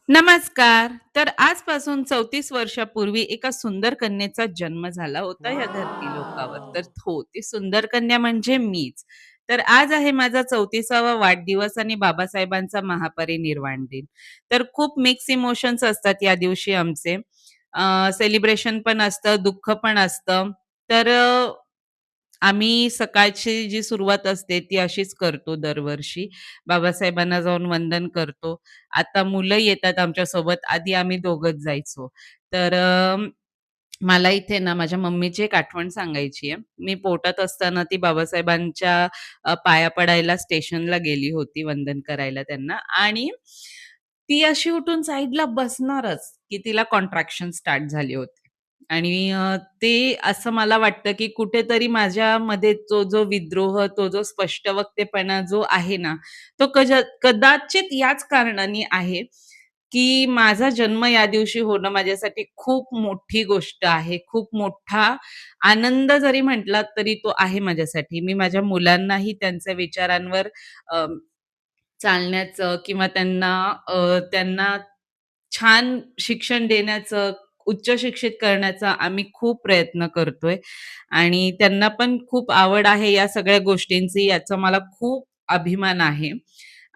नमस्कार. तर आजपासून 34 वर्षापूर्वी एका सुंदर कन्येचा जन्म झाला होता या धरती लोकावर. तर वॉव! हो, ती सुंदर कन्या म्हणजे मीच. तर आज आहे माझा 34वा वाढदिवस आणि बाबासाहेबांचा महापरिनिर्वाण दिन. तर खूप मिक्स इमोशन्स असतात या दिवशी आमचे. सेलिब्रेशन पण असतं, दुःख पण असतं. तर आम्ही सकाळची जी सुरुवात असते ती अशीच करतो दरवर्षी. बाबासाहेबांना जाऊन वंदन करतो. आता मुलं येतात आमच्यासोबत. आधी आम्ही दोघंच जायचो. तर मला इथे ना माझ्या मम्मीची एक आठवण सांगायची आहे. मी पोटात असताना ती बाबासाहेबांच्या पाया पडायला स्टेशनला गेली होती वंदन करायला त्यांना आणि ती अशी उठून साइडला बसणारच, की तिला कॉन्ट्रॅक्शन स्टार्ट झाली होती. आणि ते असं मला वाटतं, की कुठेतरी माझ्यामध्ये तो जो विद्रोह, तो जो स्पष्टवक्तेपणा जो आहे ना, तो कदाचित याच कारणाने आहे, की माझा जन्म या दिवशी होणं माझ्यासाठी खूप मोठी गोष्ट आहे. खूप मोठा आनंद जरी म्हटलात तरी तो आहे माझ्यासाठी. मी माझ्या मुलांनाही त्यांच्या विचारांवर अ, चालण्याचं किंवा त्यांना छान शिक्षण देण्याचं, उच्च शिक्षित करण्याचा आम्ही खूप प्रयत्न करतोय आणि त्यांना पण खूप आवड आहे या सगळ्या गोष्टींची, याचा मला खूप अभिमान आहे.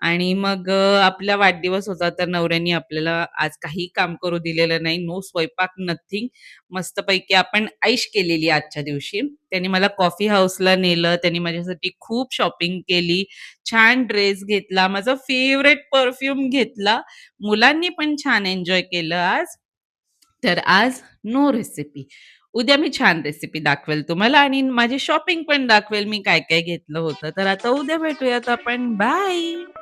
आणि मग आपला वाढदिवस होता, तर नवऱ्याने आपल्याला आज काही काम करू दिलेलं नाही. नो स्वयंपाक, नथिंग. मस्तपैकी आपण ऐश केलेली आजच्या दिवशी. त्याने मला कॉफी हाऊसला नेलं. त्याने माझ्यासाठी खूप शॉपिंग केली. छान ड्रेस घेतला. माझा फेव्हरेट परफ्यूम घेतला. मुलांनी पण छान एन्जॉय केलं आज. तर आज नो रेसिपी. उद्या मी छान रेसिपी दाखवेल तुम्हाला आणि माझी शॉपिंग पण दाखवेल मी काय-काय घेतलं होतं. तर आता उद्या भेटूयात आपण. बाय.